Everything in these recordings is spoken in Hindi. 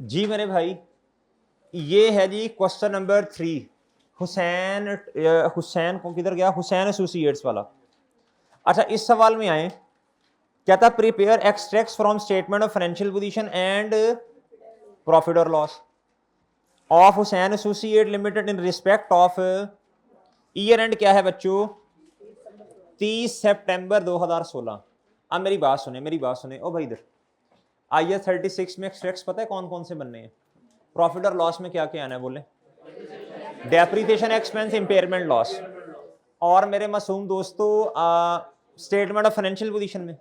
जी मेरे भाई, ये है जी क्वेश्चन नंबर 3। हुसैन को किधर गया, हुसैन एसोसिएट्स वाला। अच्छा, इस सवाल में आए, क्या था, prepare extracts from statement of financial position and profit और loss of Hussain associate limited in respect of year end क्या है बच्चों, 30 सितंबर 2016। अब मेरी बात सुने, मेरी बात सुने ओ भाई, इधर IAS 36 में एक्सट्रैक्ट्स पता है कौन कौन से बनने हैं? प्रॉफिट और लॉस में क्या क्या आना है बोले? डेप्रीसिएशन एक्सपेंस, इंपेयरमेंट लॉस, और मेरे मासूम दोस्तों स्टेटमेंट ऑफ फाइनेंशियल पोजीशन में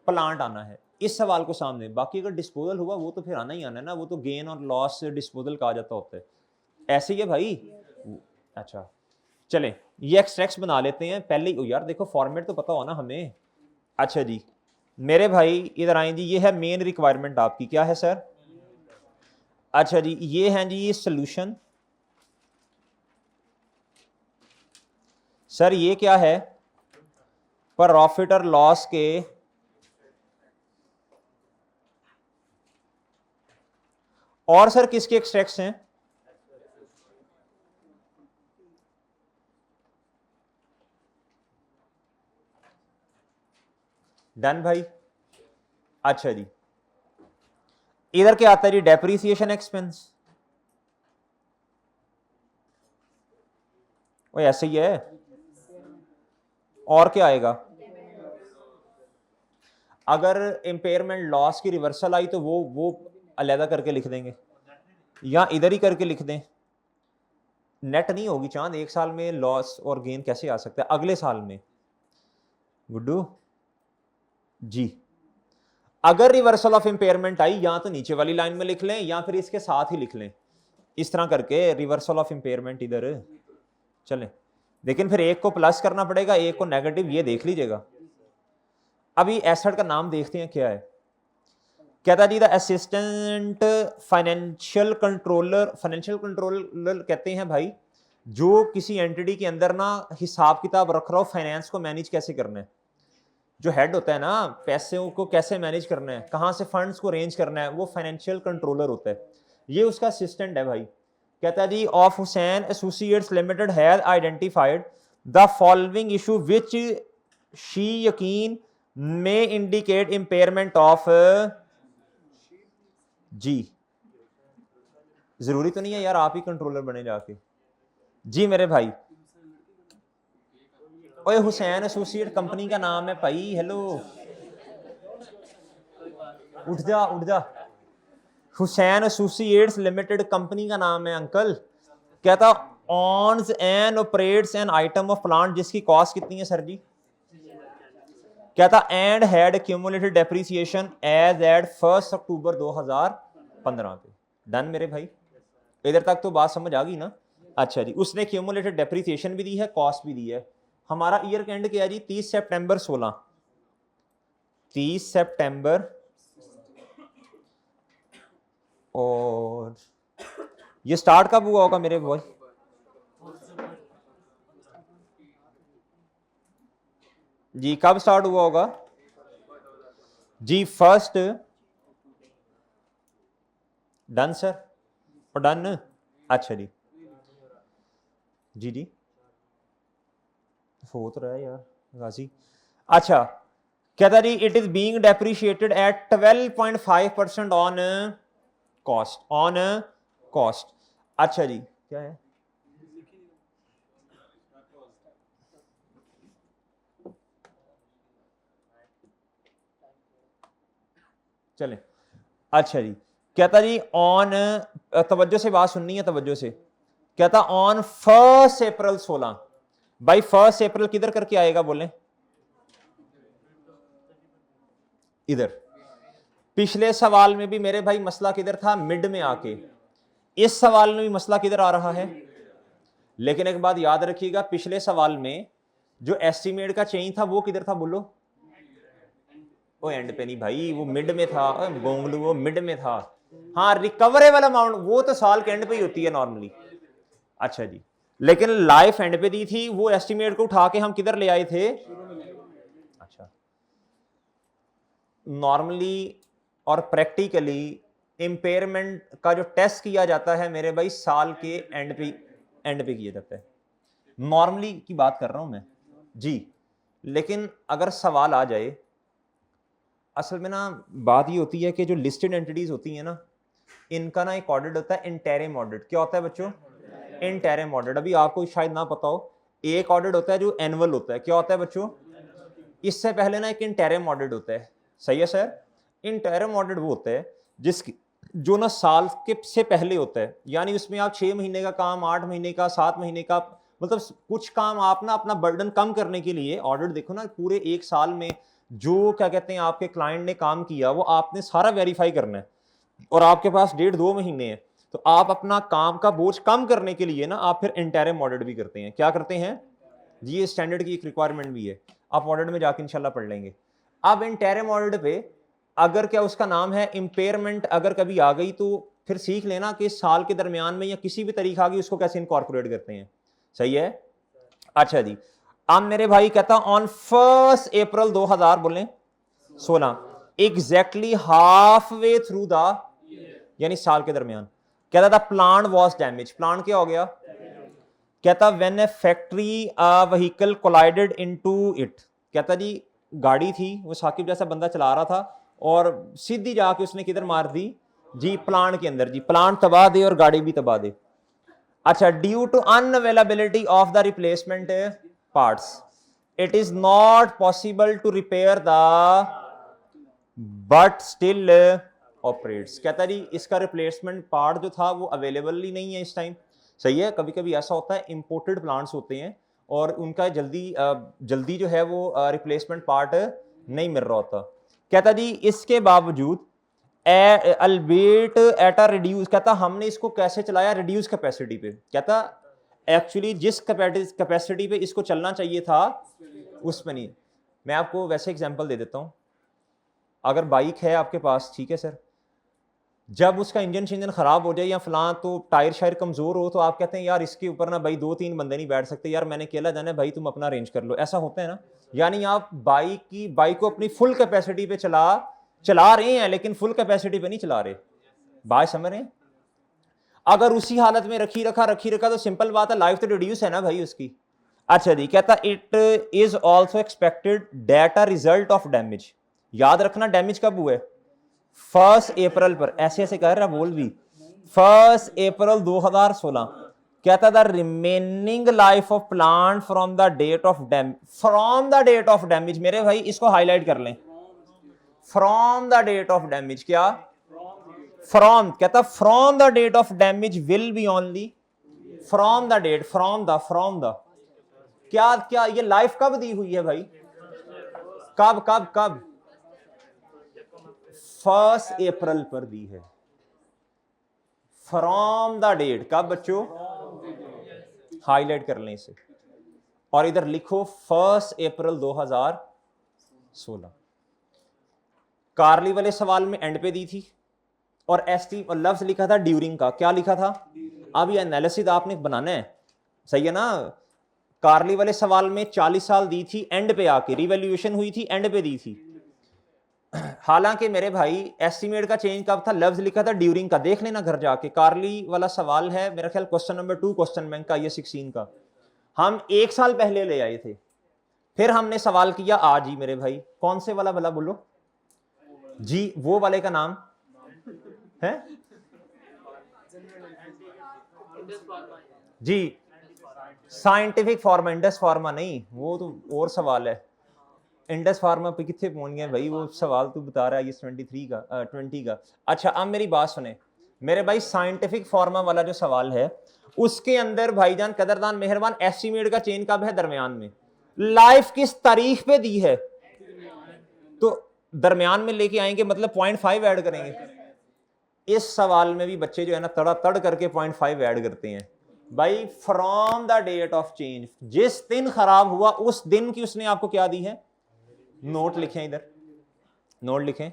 प्लांट आना है। इस सवाल को सामने, बाकी अगर डिस्पोजल हुआ वो तो फिर आना ही आना है ना, वो तो गेन और लॉस से डिस्पोजल कहा जाता होता है, ऐसे ही है भाई। अच्छा चले, ये एक्सट्रैक्ट्स बना लेते हैं पहले ही। यार देखो फॉर्मेट तो पता हो ना हमें। अच्छा जी मेरे भाई इधर आए जी, ये है मेन रिक्वायरमेंट आपकी, क्या है सर? अच्छा जी, ये है जी सोल्यूशन। सर ये क्या है? प्रॉफिट और लॉस के और सर किसके एक्सट्रैक्ट्स हैं? डन भाई। अच्छा जी, इधर क्या आता है जी, डेप्रीसिएशन एक्सपेंस। वो ऐसे ही है, और क्या आएगा? अगर इंपेयरमेंट लॉस की रिवर्सल आई तो वो अलहदा करके लिख देंगे, या इधर ही करके लिख दें। नेट नहीं होगी चांद, एक साल में लॉस और गेन कैसे आ सकता है अगले साल में? गुड्डू जी, अगर रिवर्सल ऑफ इंपेयरमेंट आई, या तो नीचे वाली लाइन में लिख लें या फिर इसके साथ ही लिख लें, इस तरह करके रिवर्सल ऑफ इंपेयरमेंट इधर चले। लेकिन फिर एक को प्लस करना पड़ेगा, एक को नेगेटिव, ये देख लीजिएगा। अभी एसेट का नाम देखते हैं क्या है। कहता जी the assistant financial controller, financial controller कहते हैं भाई जो किसी एंटिटी के अंदर ना हिसाब किताब रख रहा हो, फाइनेंस को मैनेज कैसे करना है, जो हेड होता है ना, पैसों को कैसे मैनेज करना है, कहां से फंड्स को अरेंज करना है, वो फाइनेंशियल कंट्रोलर होता है। ये उसका असिस्टेंट है भाई। कहता है जी of Hussain associates limited has identified the following issue which she यकीन में इंडिकेट इंपेयरमेंट ऑफ। जी जरूरी तो नहीं है यार आप ही कंट्रोलर बने जाके। जी मेरे भाई, ओए हुसैन एसोसिएट कंपनी का नाम है भाई। हेलो, उठ जा उठ जा। हुसैन एसोसिएट्स लिमिटेड कंपनी का नाम है अंकल। कहता owns and operates an item of plant जिसकी कॉस्ट कितनी है सर जी? कहता and had cumulated depreciation as at 1 October 2015 पे। डन मेरे भाई, इधर तक तो बात समझ आ गई ना? अच्छा जी, उसने क्यूमुलेटेड डेप्रीसिएशन भी दी है, कॉस्ट भी दी है। हमारा ईयर एंड क्या है जी? 30 सितंबर 16। 30 सितंबर, और ये स्टार्ट कब हुआ होगा मेरे बॉय? जी कब स्टार्ट हुआ होगा जी? फर्स्ट। डन सर, और डन। अच्छा जी, जी जी हो तो रहा है यार गाजी। अच्छा कहता जी it is being depreciated eight 12.5% on cost, on cost. अच्छा जी क्या है? चले, अच्छा जी कहता जी ऑन, तवज्जो से बात सुननी है, तवज्जो से। कहता ऑन 1 अप्रैल 16। भाई 1 अप्रैल किधर करके आएगा बोले? इधर। पिछले सवाल में भी मेरे भाई मसला किधर था? मिड में आके। इस सवाल में भी मसला किधर आ रहा है? लेकिन एक बात याद रखिएगा, पिछले सवाल में जो एस्टिमेट का चेंज था वो किधर था बोलो? वो एंड पे नहीं भाई, वो मिड में था। गोंगलू वो मिड में था। हाँ रिकवरेबल अमाउंट वो तो साल के एंड पे ही होती है नॉर्मली। अच्छा जी, लेकिन लाइफ एंड पे दी थी, वो एस्टिमेट को उठा के हम किधर ले आए थे? अच्छा, नॉर्मली और प्रैक्टिकली इम्पेयरमेंट का जो टेस्ट किया जाता है मेरे भाई साल के एंड पे किया जाता है। नॉर्मली की बात कर रहा हूं मैं जी। लेकिन अगर सवाल आ जाए, असल में ना बात ये होती है कि जो लिस्टेड एंटिटीज होती हैं ना, इनका ना एक ऑडिट होता है इंटरिम ऑडिट। क्या होता है बच्चों? Interim audit. अभी आपको शायद ना पता हो, एक ऑडिट होता है जो एनुअल होता है। क्या होता है बच्चों? इससे पहले ना एक इंटरिम ऑडिट होता है। सही है सर? इंटरिम ऑडिट वो होता है जिसकी जो ना साल के से पहले होता है, यानी उसमें आप 6 महीने का काम, 8 महीने का, 7 महीने का, मतलब कुछ काम आप ना अपना बर्डन कम करने के लिए ऑडिट देखो ना, पूरे एक साल में जो क्या कहते हैं आपके क्लाइंट ने काम किया वो आपने सारा वेरीफाई करना है, और आपके पास 1.5-2 महीने हैं, तो आप अपना काम का बोझ कम करने के लिए ना आप फिर इंटरिम ऑडिट भी करते हैं। क्या करते हैं जी? ये स्टैंडर्ड की एक रिक्वायरमेंट भी है, आप ऑडिट में जाके इंशाल्लाह पढ़ लेंगे। अब इंटरिम ऑडिट पे अगर क्या उसका नाम है इम्पेयरमेंट अगर कभी आ गई तो फिर सीख लेना कि साल के दरमियान में या किसी भी तारीख आ गई उसको कैसे इनकॉर्पोरेट करते हैं। सही है? अच्छा जी। अब मेरे भाई कहता ऑन 1 अप्रैल 2000 बोलें 16, exactly half way through the, यानी साल के दरमियान, कहता था प्लांट वॉज डैमेज। प्लांट क्या हो गया? कहता when A factory vehicle collided into it. कहता जी गाड़ी थी, वो साकिब जैसा बंदा चला रहा था और सीधी जाके उसने किधर मार दी जी? प्लांट के अंदर। जी प्लांट तबाह दे और गाड़ी भी तबाह दे। अच्छा, due to unavailability of the replacement parts it is not possible to repair the but still operates. कहता जी इसका रिप्लेसमेंट पार्ट जो था वो अवेलेबल ही नहीं है इस टाइम। सही है? कभी कभी ऐसा होता है इंपोर्टेड प्लांट्स होते हैं और उनका जल्दी जो है वो रिप्लेसमेंट पार्ट नहीं मिल रहा होता। कहता जी इसके बावजूद अल्बेट एट अ रिड्यूस, कहता हमने इसको कैसे चलाया? रिड्यूस कैपेसिटी पे। कहता एक्चुअली जिस कैपेसिटी पे इसको चलना चाहिए था उसमें नहीं। मैं आपको वैसे एग्जांपल दे देता हूं। अगर बाइक है आपके पास, ठीक है सर, जब उसका इंजन खराब हो जाए या फलां तो टायर शायर कमजोर हो, तो आप कहते हैं यार इसके ऊपर ना भाई 2-3 बंदे नहीं बैठ सकते, यार मैंने अकेला जाना है, भाई तुम अपना अरेंज कर लो। ऐसा होता है ना? यानी आप बाइक को अपनी फुल कैपेसिटी पे चला रहे हैं लेकिन फुल कैपेसिटी पे नहीं चला रहे। बात समझ रहे हैं? अगर उसी हालत में रखी रखा तो सिंपल बात है, लाइफ तो रिड्यूस है ना भाई उसकी। अच्छा जी, कहता it is also expected that a result of damage. याद रखना डैमेज कब हुआ है? 1 अप्रैल पर। ऐसे ऐसे कह रहा बोल भी 1 अप्रैल 2016। कहता the remaining life of plant from the date of damage. मेरे भाई इसको हाईलाइट कर लें, from the date of damage. क्या? फ्रॉम। कहता from the date of damage will be only from the date, from the क्या क्या ये लाइफ कब दी हुई है भाई? कब कब कब? 1 अप्रैल पर दी है। फ्रॉम द डेट कब बच्चों? हाईलाइट कर लें इसे और इधर लिखो 1 अप्रैल 2016। कार्ली वाले सवाल में एंड पे दी थी और एसटी और लफ्ज लिखा था ड्यूरिंग का। क्या लिखा था? अब ये एनालिसिस आपने बनाना है। सही है ना? कार्ली वाले सवाल में 40 साल दी थी, एंड पे आके रिवैल्यूएशन हुई थी, एंड पे दी थी। हालांकि मेरे भाई एस्टीमेट का चेंज कब था? लफ्ज लिखा था ड्यूरिंग का। देख लेना घर जाके, कार्ली वाला सवाल है मेरा ख्याल क्वेश्चन नंबर 2 क्वेश्चन बैंक का, ये 16 का। हम 1 साल पहले ले आए थे, फिर हमने सवाल किया आज ही। मेरे भाई कौन से वाला भला बोलो जी? वो वाले का नाम है जी साइंटिफिक फार्मा, इंडस फार्मा नहीं, वो तो और सवाल है। इंडस फार्मा पे कितने पहुंच गए भाई? वो सवाल तू बता रहा है ये 23 का 20 का। अच्छा अब मेरी बात सुने मेरे भाई, साइंटिफिक फार्मा वाला जो सवाल है उसके अंदर भाईजान कदरदान मेहरबान एस्टीमेट का चेन कब है? दरमियान में। लाइफ किस तारीख पे दी है? तो दरमियान में लेके आएंगे मतलब 0.5 ऐड करेंगे। इस सवाल में भी बच्चे जो है ना तड़ा तड़ करके 0.5 ऐड करते हैं भाई। From the date of change, जिस दिन खराब हुआ उस दिन की उसने आपको क्या दी है? नोट लिखें, इधर नोट लिखें।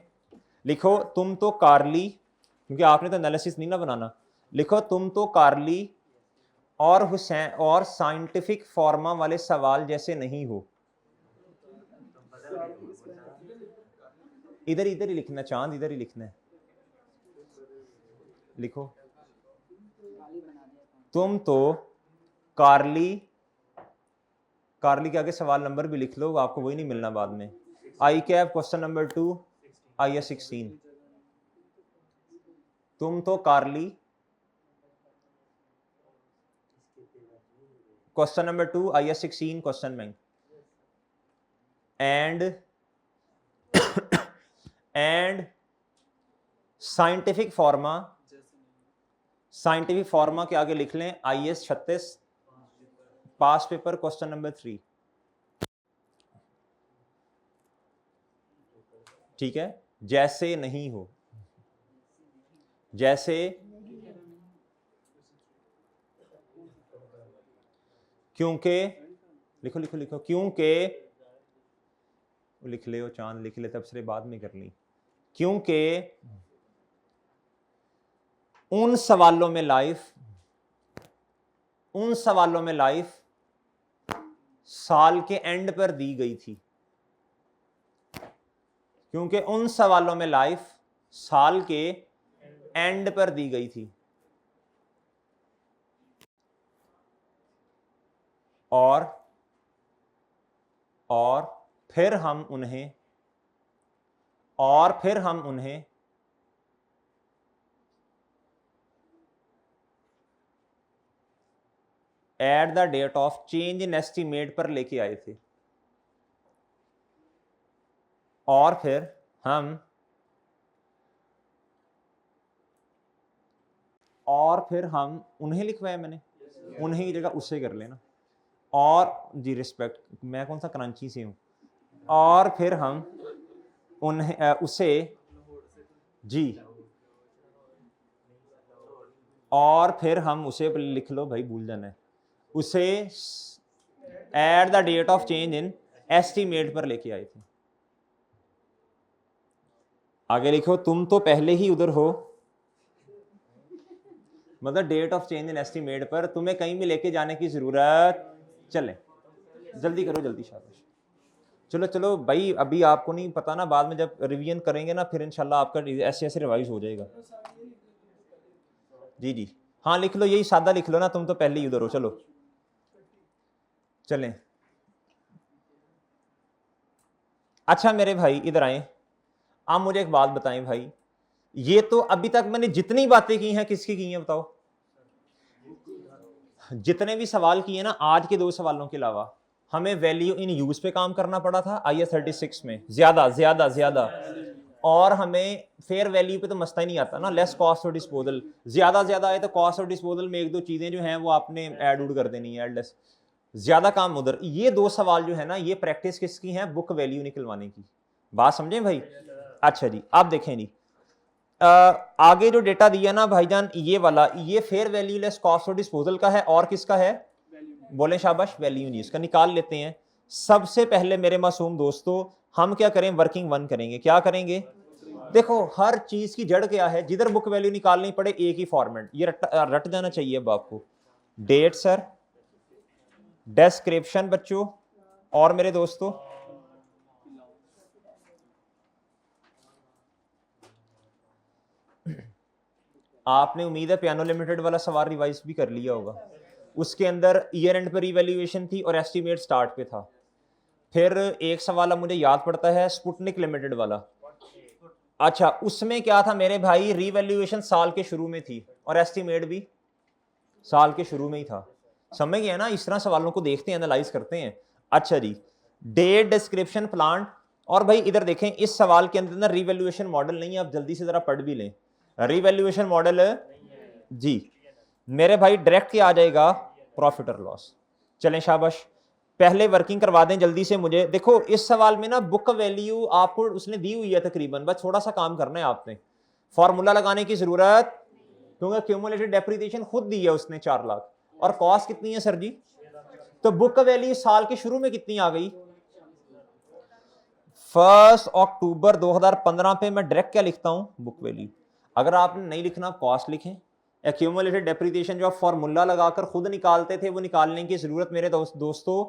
लिखो तुम तो कार्ली, क्योंकि आपने तो एनालिसिस नहीं ना बनाना, लिखो तुम तो कार्ली और हुसैन और साइंटिफिक फॉर्मा वाले सवाल जैसे नहीं हो। इधर इधर ही लिखना, चांद इधर ही लिखना है। लिखो, तुम तो कार्ली के आगे सवाल नंबर भी लिख लो, आपको वही नहीं मिलना बाद में। ICAP question number 2 IS 16, तुम तो कार्ली question number 2 IS 16 question bank and scientific फॉर्मा के आगे लिख लें IS 36 past paper question number 3। ठीक है, जैसे नहीं हो, जैसे क्योंकि लिखो लिखो लिखो, क्योंकि लिख ले, हो चांद लिख ले, तबसरे बाद में कर ली, क्योंकि उन सवालों में लाइफ साल के एंड पर दी गई थी, क्योंकि उन सवालों में लाइफ साल के एंड पर दी गई थी और फिर हम उन्हें at the date of change in estimate पर लेके आए थे, और फिर हम उन्हें लिखवाया मैंने, उन्हें की जगह उसे कर लेना, और जी रिस्पेक्ट, मैं कौन सा कराची से हूं, और फिर हम उन्हें उसे जी, और फिर हम उसे लिख लो भाई, भूल जाना है, उसे at the date of change in estimate पर लेके आए थे। आगे लिखो, तुम तो पहले ही उधर हो, मतलब date of change in estimate पर तुम्हें कहीं भी लेके जाने की जरूरत, चले जल्दी करो, जल्दी शाबाश, चलो चलो भाई, अभी आपको नहीं पता ना, बाद में जब रिवीजन करेंगे ना फिर इंशाल्लाह आपका ऐसे ऐसे रिवाइज हो जाएगा। जी जी हाँ लिख लो, यही सादा लिख लो ना, तुम तो पहले ही उधर हो, चलो चलें। अच्छा मेरे भाई इधर आए, आप मुझे एक बात बताएं भाई, ये तो अभी तक मैंने जितनी बातें की हैं किसकी की हैं बताओ, जितने भी सवाल किए ना, आज के 2 सवालों के अलावा हमें वैल्यू इन यूज पे काम करना पड़ा था IS 36 में, ज्यादा, और हमें फेयर वैल्यू पे तो मसला ही नहीं आता ना, लेस कॉस्ट ऑफ डिस्पोजल, ज्यादा आए तो कॉस्ट ऑफ डिस्पोजल में 1-2 चीजें जो हैं वो आपने ऐड उड कर देनी है, एडलेस ज्यादा काम उधर। ये 2 सवाल जो है ना, ये प्रैक्टिस किसकी है, बुक वैल्यू निकलवाने की, बात समझें भाई। अच्छा जी, आप देखें जी, आगे जो डेटा दिया ना भाईजान, ये वाला, ये fair value less cost of disposal का है, और किसका है, बोले शाबाश, वैल्यू जी, इसका निकाल लेते हैं। सबसे पहले मेरे मासूम दोस्तों हम क्या करें, वर्किंग 1 करेंगे, क्या करेंगे, देखो हर चीज की जड़ क्या है, जिधर बुक वैल्यू निकालनी पड़े एक ही फॉर्मेट, ये रट जाना चाहिए अब आपको, डेट सर, डिस्क्रिप्शन बच्चों, और मेरे दोस्तों आपने उम्मीद है पियानो लिमिटेड वाला सवाल रिवाइज भी कर लिया होगा, उसके अंदर ईयर एंड पर रिवैल्यूएशन थी और एस्टीमेट स्टार्ट पे था। फिर एक सवाल मुझे याद पड़ता है स्पुतनिक लिमिटेड वाला, अच्छा उसमें क्या था मेरे भाई, रिवैल्यूएशन साल के शुरू में थी और एस्टीमेट भी साल के शुरू में ही था, समझ गए ना, इस तरह सवालों को देखते हैं, एनालाइज करते हैं। अच्छा जी, डेट, डिस्क्रिप्शन, प्लांट, और भाई इधर देखें इस सवाल के अंदर ना रिवैल्यूएशन मॉडल नहीं है, आप जल्दी से जरा पढ़ भी लें, रिवैल्यूएशन मॉडल जी मेरे भाई डायरेक्ट क्या आ जाएगा, प्रॉफिट और लॉस। चलें शाबाश, पहले वर्किंग करवा दें जल्दी से मुझे। देखो इस सवाल में ना बुक वैल्यू आपको उसने दी हुई है तकरीबन, बस थोड़ा सा काम करना है आपने, फॉर्मूला लगाने की जरूरत, क्योंकि क्यूमुलेटेड डेप्रिसिएशन खुद दी है उसने 4 लाख, और कॉस्ट कितनी है सर जी, तो बुक वैल्यू साल के शुरू में कितनी आ गई, 1 अक्टूबर 2015 पे। मैं डायरेक्ट क्या लिखता हूं, बुक वैल्यू, अगर आपने नहीं लिखना कॉस्ट लिखें, एक्यूमुलेटेड डेप्रिसिएशन जो आप फॉर्मूला लगाकर खुद निकालते थे वो निकालने की जरूरत मेरे दोस्तों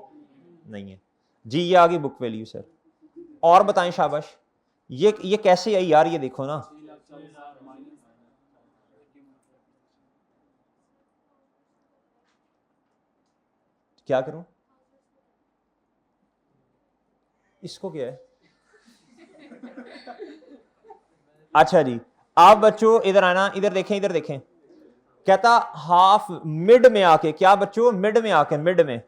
नहीं है जी, ये आ गई बुक वैल्यू सर। और बताएं शाबाश, ये कैसे आई यार, ये देखो ना, क्या करूं? इसको क्या है? अच्छा जी, आप बच्चों इधर आना, इधर देखें, इधर देखें। कहता हाफ मिड में आके, क्या बच्चों? मिड में आके, मिड में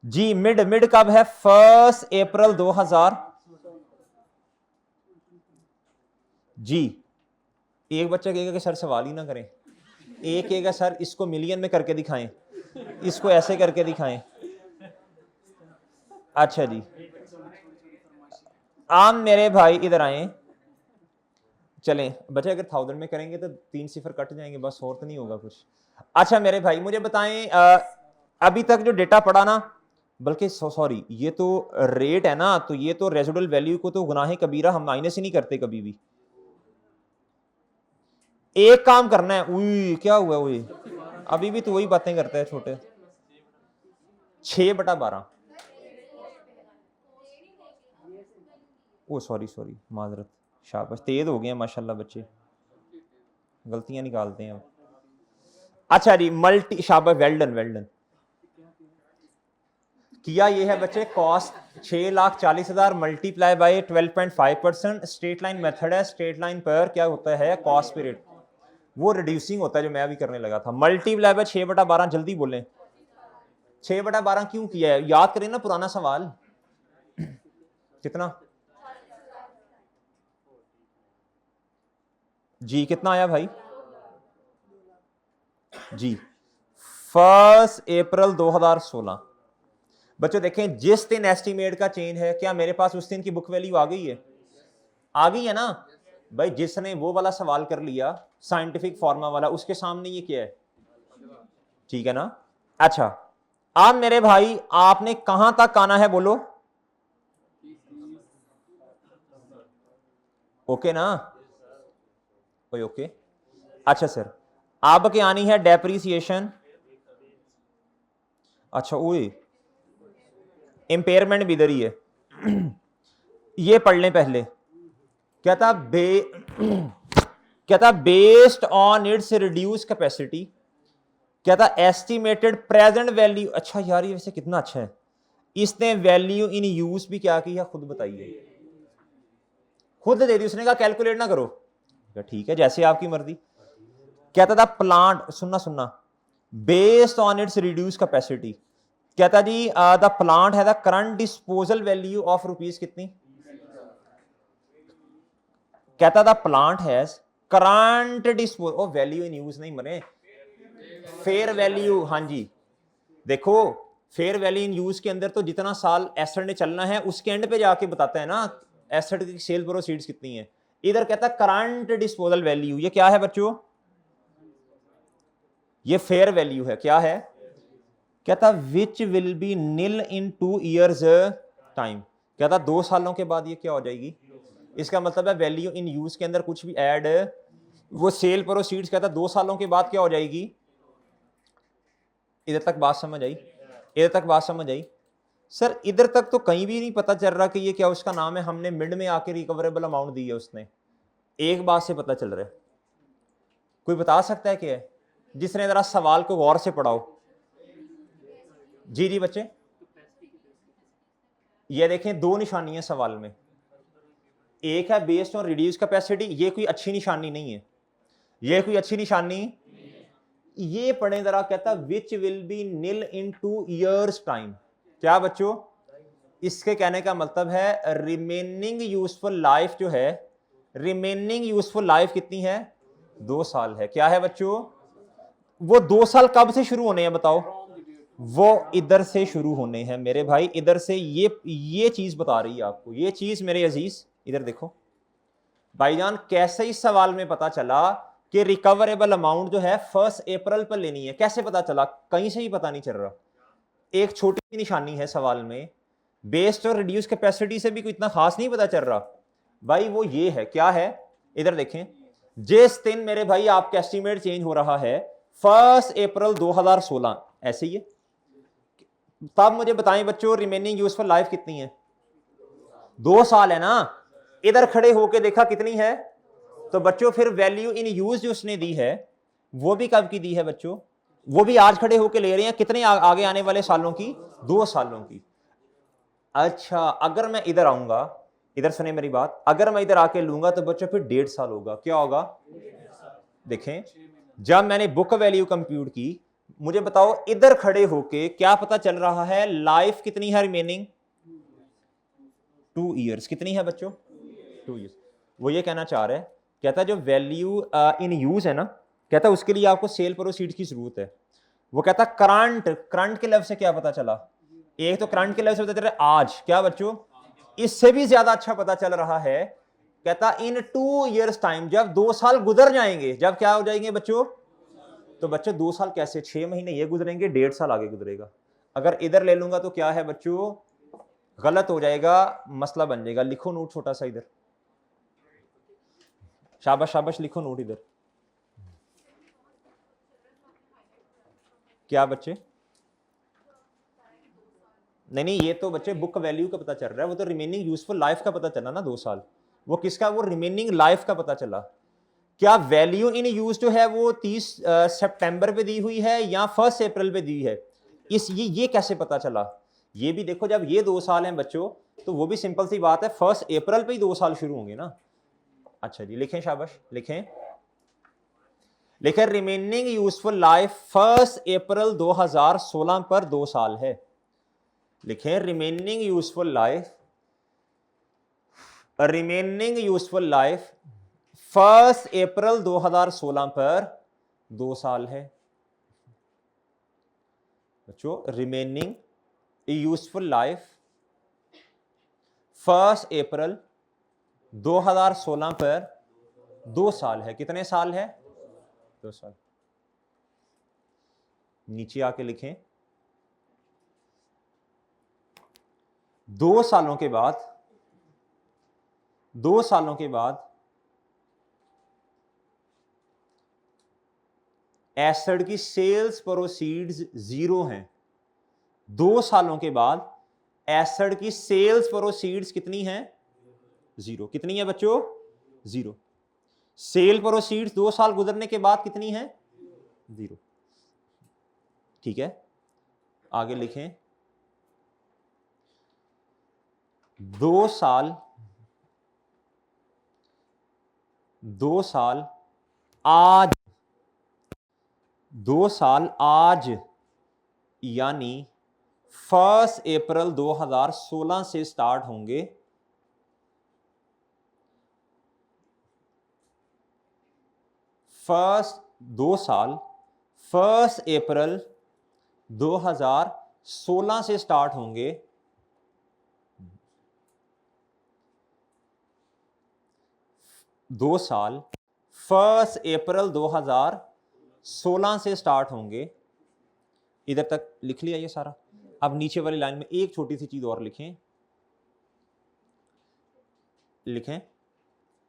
जी, मिड मिड कब है? 1 अप्रैल 2000 जी। एक बच्चा कहेगा कि सर सवाल ही ना करें, एक कहेगा सर इसको मिलियन में करके दिखाएं, इसको ऐसे करके दिखाएं। अच्छा जी, आम मेरे भाई इधर आए, चलें बच्चे, अगर 1000 में करेंगे तो 3 सिफर कट जाएंगे, बस और तो नहीं होगा कुछ। अच्छा मेरे भाई मुझे बताएं, अभी तक जो डेटा पढ़ा ना, बल्कि सॉरी ये तो रेट है ना, तो ये तो रेजिडुअल वैल्यू को तो गुनाह कबीरा हम माइनस ही नहीं करते कभी भी। एक काम करना है, उई क्या हुआ, उई अभी भी तो वही बातें करते हैं छोटे। 6/12, ओ सॉरी सॉरी माजरत, शाबाश, तेज हो गए हैं माशाल्लाह बच्चे, गलतियां निकालते हैं। अच्छा जी, मल्टी, शाबाश, वेल्डन वेल्डन। किया ये है बच्चे, cost 6,40,000 multiply by 12.5%, straight line method है, स्ट्रेट लाइन पर क्या होता है? कॉस्ट पे रेट, वो रिड्यूसिंग होता है जो मैं अभी करने लगा था। मल्टीप्लाई बाय 6/12, जल्दी बोलें 6/12 क्यों किया है? याद करें ना पुराना सवाल, कितना जी, कितना आया भाई जी? 1 अप्रैल 2016। बच्चों देखें, जिस दिन एस्टीमेट का चेंज है, क्या मेरे पास उस दिन की बुक वैल्यू आ गई है? आ गई है ना भाई? जिसने वो वाला सवाल कर लिया साइंटिफिक फॉर्मा वाला, उसके सामने ये क्या है? ठीक है ना? अच्छा, आप मेरे भाई आपने कहां तक आना है बोलो? ओके ना? कोई ओके? अच्छा सर, आपके आनी है डेप्रीसिएशन, अच्छा ओए इंपेयरमेंट भी इधर ही है। ये पढ़ लें पहले। कहता कहता based on its reduce capacity, कहता एस्टिमेटेड प्रेजेंट वैल्यू। अच्छा यार ये वैसे कितना अच्छा है, इसने वैल्यू इन यूज भी क्या की है, खुद बताइए, खुद दे दी उसने, कहा कैलकुलेट ना करो। ठीक है जैसे आपकी मर्जी। कहता था प्लांट, सुनना सुनना, based on its reduce capacity, कहता जी द प्लांट है the current disposal value of rupees कितनी? कहता था प्लांट हैज करंट डिस्पोज, ओ वैल्यू इन यूज नहीं मरे, फेयर वैल्यू। हाँ जी, देखो फेयर वैल्यू इन यूज के अंदर तो जितना साल एसेट ने चलना है उसके एंड पे जाके बताता है ना एसेट की सेल प्रोसीड्स कितनी है। इधर कहता है करंट डिस्पोजल वैल्यू, ये क्या है बच्चों? ये फेयर वैल्यू है। क्या है? कहता which will be nil in 2 years time, कहता 2 सालों के बाद ये क्या हो जाएगी? इसका मतलब है वैल्यू इन यूज के अंदर कुछ भी ऐड, वो सेल प्रोसीड्स कहता 2 सालों के बाद क्या हो जाएगी? इधर तक बात समझ आई? इधर तक बात समझ आई? सर इधर तक तो कहीं भी नहीं पता चल रहा कि ये क्या उसका नाम है, हमने मिड में आके रिकवरेबल अमाउंट दी है उसने, एक बात से पता चल रहा है। कोई बता सकता है क्या है जिसने जरा सवाल को गौर से पढ़ाओ? जी जी बच्चे, ये देखें 2 निशानी है सवाल में, एक है बेस्ड ऑन रिड्यूस कैपेसिटी, ये कोई अच्छी निशानी नहीं है, ये कोई अच्छी निशानी। ये पढ़े जरा, कहता which will be nil in 2 years time, क्या बच्चों? इसके कहने का मतलब है रिमेनिंग यूजफुल लाइफ जो है, रिमेनिंग यूजफुल लाइफ कितनी है? 2 साल है। क्या है बच्चों? वो 2 साल कब से शुरू होने हैं बताओ? वो इधर से शुरू होने हैं मेरे भाई, इधर से। ये चीज बता रही है आपको, ये चीज मेरे अजीज इधर देखो भाईजान, कैसे इस सवाल में पता चला कि रिकवरेबल अमाउंट जो है 1 अप्रैल पर लेनी है? कैसे पता चला? कहीं से ही पता नहीं चल रहा। एक छोटी सी निशानी है सवाल में, बेस्ड और रिड्यूस कैपेसिटी से भी कोई इतना खास नहीं पता चल रहा भाई। वो ये है, क्या है? इधर देखें, जिस दिन मेरे भाई आपका एस्टीमेट चेंज हो रहा है 1 अप्रैल 2016, ऐसे ही है। तब मुझे बताएं बच्चों रिमेनिंग यूजफुल लाइफ कितनी है? 2 साल है ना? इधर खड़े होके देखा कितनी है? तो बच्चों फिर वैल्यू इन यूज जो उसने दी है वो भी कब की दी है बच्चों? वो भी आज खड़े होके ले रहे हैं, कितने आगे आने वाले सालों की? 2 सालों की। अच्छा, अगर मैं इधर आऊंगा, इधर सुने मेरी बात, अगर मैं इधर आके लूंगा तो बच्चों फिर 1.5 साल होगा। क्या होगा? देखें, जब मैंने बुक वैल्यू कंप्यूट की, मुझे बताओ इधर खड़े होके क्या पता चल रहा है, लाइफ कितनी है रिमेनिंग? 2 ईयर्स। कितनी है बच्चों? 2 ईयर्स। वो ये कहना चाह रहा है, कहता है जो वैल्यू इन यूज है ना, कहता है उसके लिए आपको सेल प्रोसीड की जरूरत है। वो कहता है करंट, करंट के लफ्ज से क्या पता चला? एक तो करंट के लफ्ज से पता चल रहा है आज, क्या बच्चों? इससे भी ज्यादा अच्छा पता चल रहा है, कहता इन 2 ईयर्स टाइम, जब 2 साल गुजर जाएंगे, जब क्या हो जाएंगे बच्चों? तो बच्चों 2 साल कैसे, 6 महीने ये गुजरेंगे, 1.5 साल आगे गुजरेगा। अगर इधर ले लूंगा तो क्या है बच्चों? गलत हो जाएगा, मसला बन जाएगा। लिखो नोट छोटा सा इधर, शाबाश शाबाश, लिखो नोट इधर। क्या बच्चे? नहीं, ये तो बच्चे बुक वैल्यू का पता चल रहा है, वो तो रिमेनिंग यूजफुल लाइफ का पता चला ना 2 साल। वो किसका? वो रिमेनिंग लाइफ का पता चला। क्या वैल्यू इन यूज जो है वो 30 सितंबर पे दी हुई है या 1 अप्रैल पे दी है? ये कैसे पता चला? ये भी देखो, जब ये 2 साल हैं बच्चों, तो वो भी सिंपल सी बात है, 1 अप्रैल पे ही 2 साल शुरू होंगे ना। अच्छा जी, लिखें, शाबाश, लिखें, लिखें, रिमेनिंग यूजफुल लाइफ 1 अप्रैल 2016 पर 2 साल है। लिखें, remaining useful life, remaining useful life 1 April 2016 पर 2 साल है। बच्चों, रिमेनिंग यूजफुल लाइफ 1 अप्रैल 2016 पर 2 साल है। कितने साल है? 2 साल। नीचे आके लिखें, 2 सालों के बाद, 2 सालों के बाद एसेट की सेल्स प्रोसीड्स 0 हैं। 2 सालों के बाद एसेट की सेल्स प्रोसीड्स कितनी हैं? 0। कितनी है बच्चों? 0। सेल प्रोसीड्स 2 साल गुजरने के बाद कितनी है? 0। ठीक है, आगे लिखें, 2 साल, 2 साल आज, 2 साल आज यानी 1 अप्रैल 2016 से स्टार्ट होंगे। फर्स्ट 2 साल 1 अप्रैल 2016 से स्टार्ट होंगे। 2 साल 1 अप्रैल 2016 से स्टार्ट होंगे। इधर तक लिख लिया ये सारा। अब नीचे वाली लाइन में एक छोटी सी चीज और लिखें, लिखें,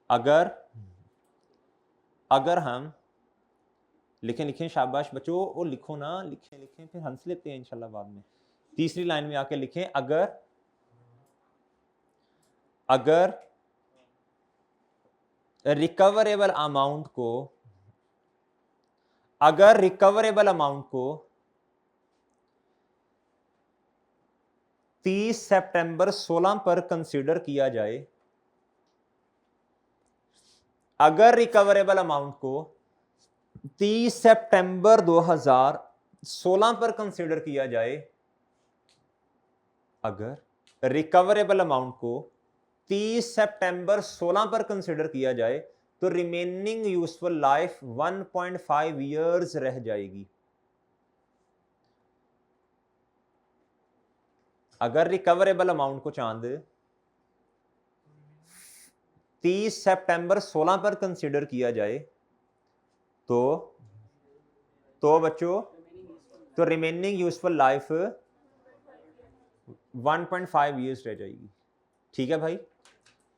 अगर हम लिखें, लिखें, शाबाश बच्चों, वो लिखो ना, लिखें, लिखें, फिर हंस लेते हैं इंशाल्लाह बाद में। तीसरी लाइन में आके लिखें, अगर रिकवरेबल अमाउंट को, अगर रिकवरेबल अमाउंट को 30 सितंबर 16 पर कंसीडर किया जाए, अगर रिकवरेबल अमाउंट को 30 सितंबर 2016 पर कंसीडर किया जाए, अगर रिकवरेबल अमाउंट को 30 सितंबर 16 पर कंसीडर किया जाए तो रिमेनिंग यूजफुल लाइफ 1.5 ईयर्स रह जाएगी। अगर रिकवरेबल अमाउंट को चांद 30 सितंबर 16 पर कंसीडर किया जाए तो बच्चों, तो रिमेनिंग यूजफुल लाइफ 1.5 ईयर्स रह जाएगी। ठीक है भाई,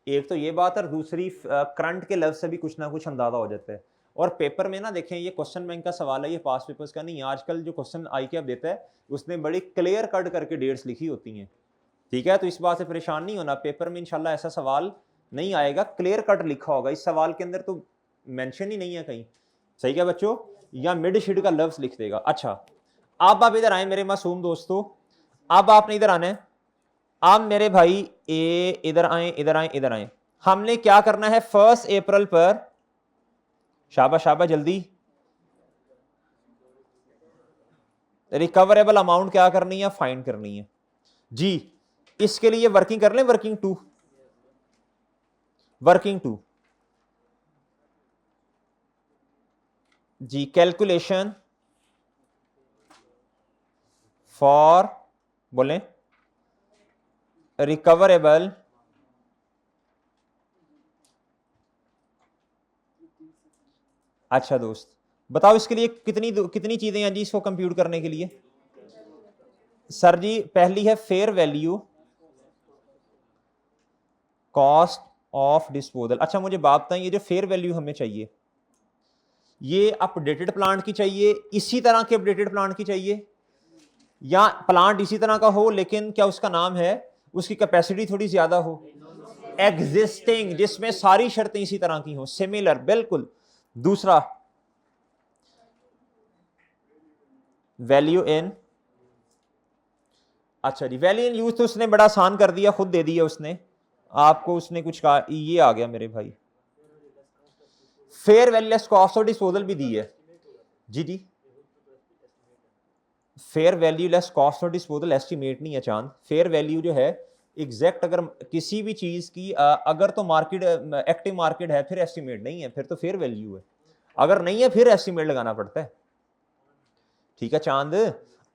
एक तो ये बात, और दूसरी करंट के लफ्ज से भी कुछ ना कुछ अंदाजा हो जाता है। और पेपर में ना देखें, ये क्वेश्चन बैंक का सवाल है, ये पास पेपर्स का नहीं। आजकल जो क्वेश्चन आई के अब देता है उसने बड़ी क्लियर कट करके डेट्स लिखी होती हैं। ठीक है, तो इस बात से परेशान नहीं होना, पेपर में इंशाल्लाह ऐसा सवाल नहीं आएगा, क्लियर कट लिखा होगा। इस सवाल के अंदर तो मेंशन ही नहीं है कहीं सही क्या बच्चों, या मिड शिड का लफ्ज लिख देगा। अच्छा अब आप इधर आए मेरे मासूम दोस्तों, अब आपने इधर आना है, अब मेरे भाई ए इधर आए इधर आए इधर आए, हमने क्या करना है 1 अप्रैल पर, शाबाश शाबाश जल्दी, रिकवरेबल अमाउंट क्या करनी है, फाइंड करनी है जी। इसके लिए वर्किंग कर लें, वर्किंग टू जी, कैलकुलेशन फॉर बोलें रिकवरेबल अच्छा दोस्त बताओ इसके लिए कितनी कितनी चीजें हैं जी इसको कंप्यूट करने के लिए। सर जी पहली है fair value cost of disposal. अच्छा मुझे बात बताएं, ये जो फेयर वैल्यू हमें चाहिए ये अपडेटेड प्लांट की चाहिए, इसी तरह के अपडेटेड प्लांट की चाहिए, या प्लांट इसी तरह का हो लेकिन क्या उसका नाम है उसकी कैपेसिटी थोड़ी ज्यादा हो, एग्जिस्टिंग जिसमें सारी शर्तें इसी तरह की हो, सिमिलर बिल्कुल। दूसरा वैल्यू इन, अच्छा जी वैल्यू इन यूज तो उसने बड़ा आसान कर दिया, खुद दे दिया उसने आपको, उसने कुछ कहा, ये आ गया मेरे भाई, fair value less cost of disposal भी दी है जी जी, fair value less cost of disposal estimate नहीं है चांद, फेयर वैल्यू जो है एग्जैक्ट, अगर किसी भी चीज की अगर तो मार्केट एक्टिव मार्केट है फिर एस्टिमेट नहीं है, फिर तो फेयर वैल्यू है, अगर नहीं है फिर एस्टिमेट लगाना पड़ता है। ठीक है चांद।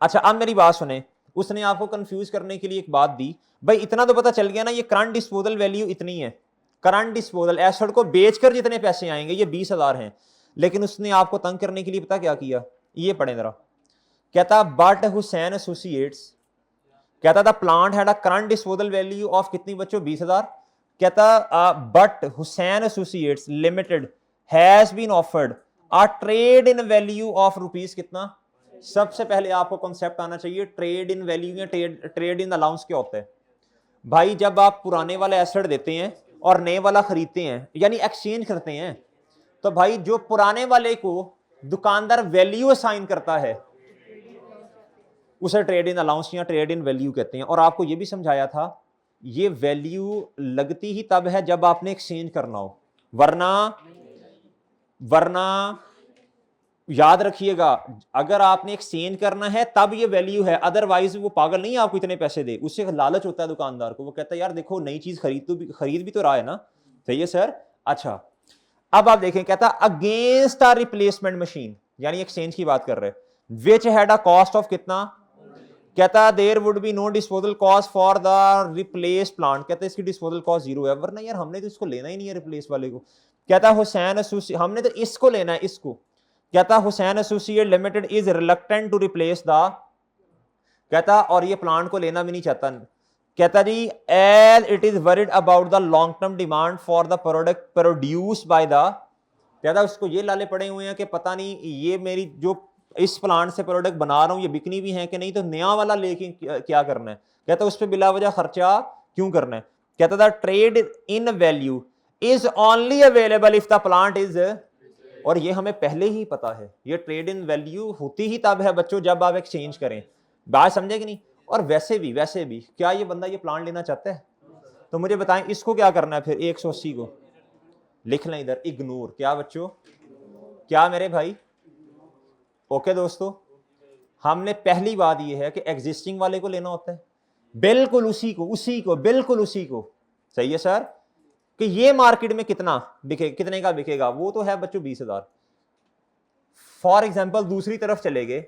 अच्छा अब मेरी बात सुने, उसने आपको कंफ्यूज करने के लिए एक बात दी, भाई इतना तो पता चल गया ना ये करंट डिस्पोजल वैल्यू इतनी है, करंट डिस्पोजल एसेट को बेचकर जितने पैसे आएंगे ये 20,000 हैं, लेकिन उसने आपको तंग करने के लिए पता क्या किया, ये पढ़े जरा, कहता बट हुसैन एसोसिएट्स, कहता था plant had a current disposal value of कितनी बच्चों 20,000, कहता but Hussain associates limited has been offered a trade in value of rupees कितना। सबसे पहले आपको कॉन्सेप्ट आना चाहिए ट्रेड इन वैल्यू या ट्रेड इन अलाउंस क्या होता है। भाई जब आप पुराने वाला एसेट देते हैं और नए वाला खरीदते हैं यानी एक्सचेंज करते हैं, तो भाई जो पुराने वाले को दुकानदार वैल्यू असाइन करता है उसे ट्रेड इन अलाउंस या ट्रेड इन वैल्यू कहते हैं। और आपको यह भी समझाया था ये वैल्यू लगती ही तब है जब आपने एक्सचेंज करना हो, वरना याद रखिएगा अगर आपने एक्सचेंज करना है तब ये वैल्यू है, अदरवाइज वो पागल नहीं है आपको इतने पैसे दे, उससे लालच होता है दुकानदार को, वो कहता है यार देखो नई चीज खरीद भी तो रहा है ना। सही है सर। अच्छा अब आप देखें, कहता अगेंस्ट अ रिप्लेसमेंट मशीन, यानी एक्सचेंज की बात कर रहे हैं, which had a cost of कितना, कहता there would be no disposal cost for the replace plant, कहता इसकी डिस्पोजल कॉस्ट 0 है, वरना यार हमने तो इसको लेना ही नहीं है रिप्लेस वाले को। कहता हुसैन एसोसिएट, हमने तो इसको लेना है इसको, कहता Hussain associate limited is reluctant to replace the, कहता और ये प्लांट को लेना भी नहीं चाहता, कहता जी as it is worried about the long term demand for the product produce by the, कहता उसको ये लाले पड़े हुए हैं कि पता नहीं ये मेरी जो इस प्लांट से प्रोडक्ट बना रहा हूं ये बिकनी भी है कि नहीं, तो नया वाला लेके क्या करना है, कहता उस पर बिला वजह खर्चा क्यों करना है। कहता था trade in value is only available if the plant is, और ये हमें पहले ही पता है ये ट्रेड इन वैल्यू होती ही तब है बच्चों जब आप एक्सचेंज करें, बात समझे कि नहीं। और वैसे भी क्या ये बंदा ये प्लांट लेना चाहता है, तो मुझे बताएं इसको क्या करना है फिर, 180 को लिख लें इधर, इग्नोर, क्या बच्चों, क्या मेरे भाई, ओके दोस्तों। हमने पहली बात ये है कि एग्जिस्टिंग वाले को लेना होता है, बिल्कुल उसी को बिल्कुल उसी को, सही है सर, कि ये मार्केट में कितने का बिकेगा, वो तो है बच्चों 20,000। फॉर एग्जाम्पल दूसरी तरफ चले गए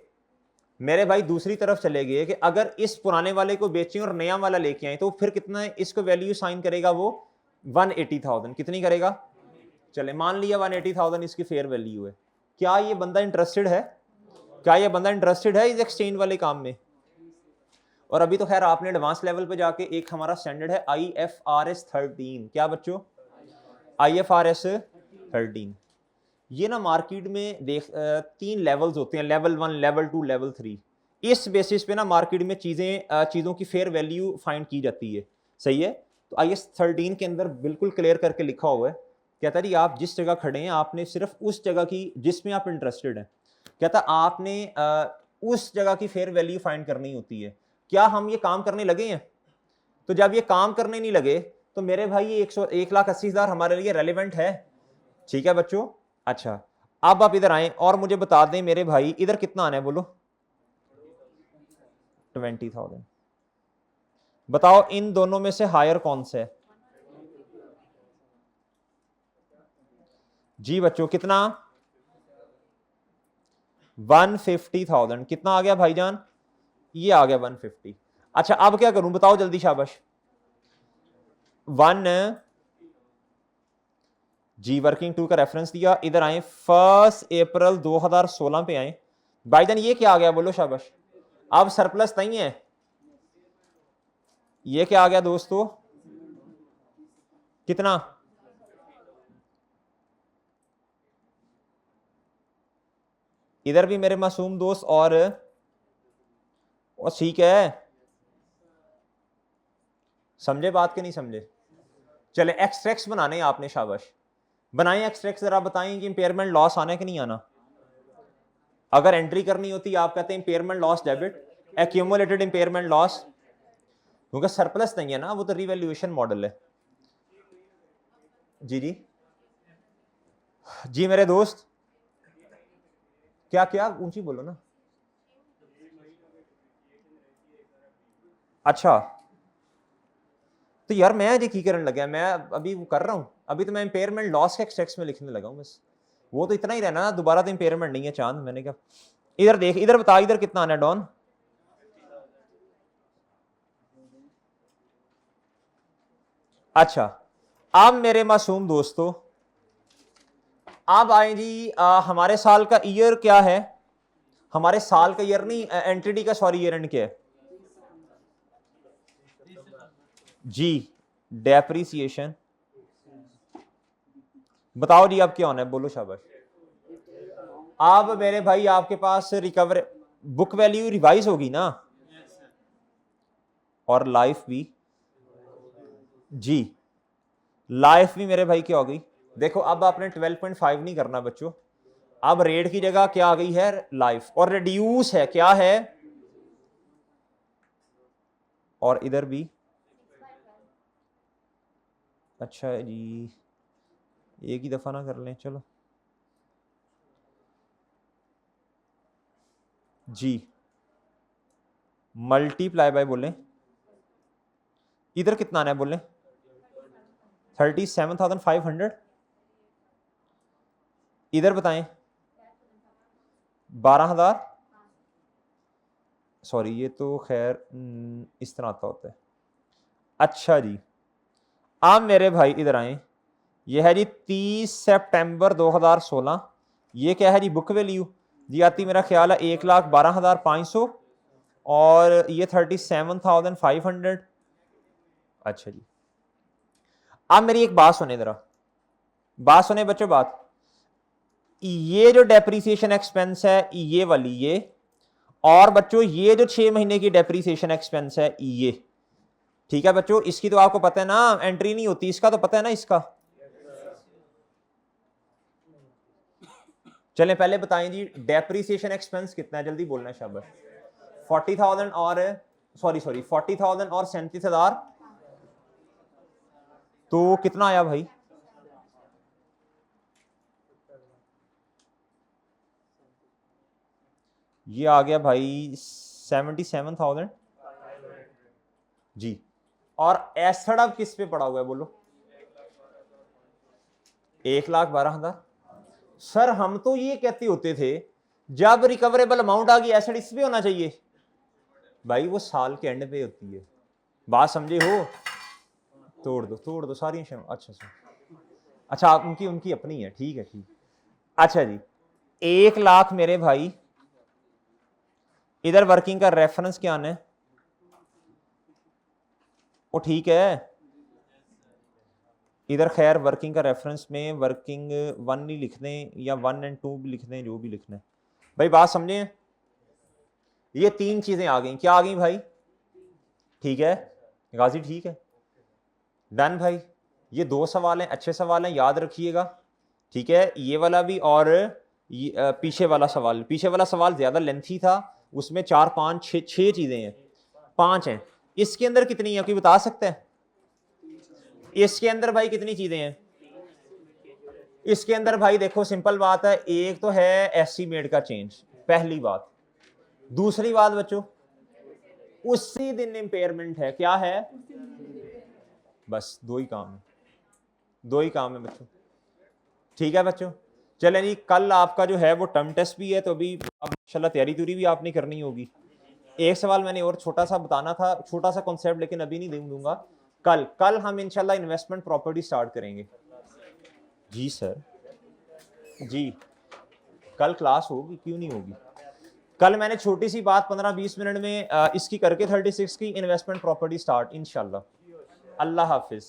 मेरे भाई, दूसरी तरफ चले गए कि अगर इस पुराने वाले को बेचें और नया वाला लेके आए तो फिर कितना इसको वैल्यू साइन करेगा, वो 180,000 कितनी करेगा, चले मान लिया 180,000 इसकी फेयर वैल्यू है। क्या ये बंदा इंटरेस्टेड है, क्या ये बंदा इंटरेस्टेड है इस एक्सचेंज वाले काम में। और अभी तो खैर आपने एडवांस लेवल पे जाके, एक हमारा स्टैंडर्ड है IFRS 13, क्या बच्चों IFRS 13, ये ना मार्केट में देख 3 लेवल्स होते हैं, लेवल 1 लेवल 2 लेवल 3, इस बेसिस पे ना मार्केट में चीज़ों की फेयर वैल्यू फाइंड की जाती है। सही है, तो IS 13 के अंदर बिल्कुल क्लियर करके लिखा हुआ है कहता जी आप जिस जगह खड़े हैं आपने सिर्फ उस जगह की जिसमें आप इंटरेस्टेड हैं, कहता आपने उस जगह की फेयर वैल्यू फाइंड करनी होती है। क्या हम ये काम करने लगे हैं? तो जब ये काम करने नहीं लगे तो मेरे भाई ये 1,80,000 हमारे लिए रेलिवेंट है। ठीक है बच्चों। अच्छा, अब आप इधर आए और मुझे बता दें मेरे भाई इधर कितना आना है, बोलो 20,000। बताओ इन दोनों में से हायर कौन सा है? जी बच्चों कितना? 150,000। कितना आ गया भाईजान? ये आ गया 150। अच्छा अब क्या करूं बताओ जल्दी, शाबाश। 1 जी वर्किंग टू का रेफरेंस दिया, इधर आए 1 अप्रैल 2016 पे आए भाईजान, ये क्या आ गया बोलो शाबाश। अब सरप्लस नहीं है, ये क्या आ गया दोस्तों? कितना? इधर भी मेरे मासूम दोस्त और ठीक है, समझे बात के नहीं समझे? चले एक्सट्रैक्ट्स बनाने आपने, शाबाश बनाए एक्सट्रैक्ट्स। जरा बताएं कि इंपेयरमेंट लॉस आना है कि नहीं आना? अगर एंट्री करनी होती आप कहते हैं impairment loss debit, accumulated impairment loss, क्योंकि सरप्लस नहीं है ना, वो तो रिवैल्यूएशन मॉडल है। जी जी जी मेरे दोस्त, क्या क्या ऊंची बोलो ना। अच्छा तो यार मैं जी की करने लगा, मैं अभी वो कर रहा हूं, अभी तो मैं इंपेयरमेंट लॉस के एक्सट्रैक्ट्स में लिखने लगा हूं बस। वो तो इतना ही रहना ना, दोबारा तो इंपेयरमेंट नहीं है चांद। मैंने कहा इधर देख, इधर बता इधर कितना आना है डॉन? अच्छा अब मेरे मासूम दोस्तों अब आए जी हमारे साल का ईयर क्या है? हमारे साल का ईयर नहीं, एंटिटी का सॉरी ईयर एंड क्या है? जी डेप्रिसिएशन। बताओ जी अब क्या होना है, बोलो शाबाश। अब मेरे भाई आपके पास रिकवर बुक वैल्यू रिवाइज होगी ना, और लाइफ भी। जी लाइफ भी मेरे भाई क्या हो गई? देखो अब आपने 12.5 नहीं करना बच्चों, अब रेट की जगह क्या आ गई है? लाइफ। और रिड्यूस है क्या है? और इधर भी। अच्छा जी एक ही दफा ना कर लें, चलो जी मल्टीप्लाई बाय बोलें, इधर कितना आना है बोलें? 37,500। इधर बताएं 12,000। सॉरी ये तो खैर इस तरह आता होता है। अच्छा जी अब मेरे भाई इधर आए, ये है जी 30 सितंबर 2016। ये क्या है जी? बुक वैल्यू जी आती मेरा ख्याल है 1,12,500 और ये 37,500। अच्छा जी अब मेरी एक बात सुने जरा, बात सुने बच्चों बात। ये जो डेप्रीसिएशन एक्सपेंस है ये वाली ये, और बच्चों ये जो 6 महीने की डेप्रीसिएशन एक्सपेंस है ये, ठीक है बच्चों, इसकी तो आपको पता है ना एंट्री नहीं होती, इसका तो पता है ना इसका। चलें पहले बताएं जी डेप्रीसिएशन एक्सपेंस कितना है, जल्दी बोलना है शाबाश। 40,000 और सॉरी 40,000 और 37,000, तो कितना आया भाई? ये आ गया भाई 77,000 जी। और एसड अब किस पे पड़ा हुआ है बोलो? 1,12,000। सर हम तो ये कहते होते थे जब रिकवरेबल अमाउंट आ गई एसड इस पे होना चाहिए। भाई वो साल के एंड पे होती है, बात समझे हो? तोड़ दो सारी। अच्छा सर अच्छा आप उनकी उनकी अपनी है, ठीक है ठीक। अच्छा जी 1,00,000 मेरे भाई, इधर वर्किंग का रेफरेंस क्या आना है? वो ठीक है, इधर खैर वर्किंग का रेफरेंस में वर्किंग 1 नहीं लिख दें या 1 और 2 भी लिख दें, जो भी लिखना है भाई, बात समझे? ये 3 चीजें आ गई, क्या आ गई भाई? ठीक है गाजी ठीक है, डन भाई। ये 2 सवाल हैं, अच्छे सवाल हैं, याद रखिएगा, ठीक है। ये वाला भी और पीछे वाला सवाल ज़्यादा लेंथी था, उसमें 4 5 6 चीज़ें हैं, 5 हैं। इसके अंदर कितनी है, कोई बता सकता है? इसके अंदर भाई कितनी चीज़ें हैं? इसके अंदर भाई देखो सिंपल बात है, एक तो है एस्टीमेट का चेंज, पहली बात। दूसरी बात बच्चों, उसी दिन इंपेयरमेंट है, क्या है? बस 2 ही काम है, 2 ही काम है बच्चों, ठीक है बच्चों। चलें जी, कल आपका जो है वो टर्म टेस्ट भी है, तो अभी अब इंशाल्लाह तैयारी तुरी भी आपने करनी होगी। एक सवाल मैंने और छोटा सा बताना था, छोटा सा कॉन्सेप्ट, लेकिन अभी नहीं दूंगा। कल हम इंशाल्लाह इन्वेस्टमेंट प्रॉपर्टी स्टार्ट करेंगे। जी सर, जी कल क्लास होगी, क्यों नहीं होगी? कल मैंने छोटी सी बात 15-20 मिनट में इसकी करके 36 की इन्वेस्टमेंट प्रॉपर्टी स्टार्ट इंशाल्लाह। अल्लाह हाफिज।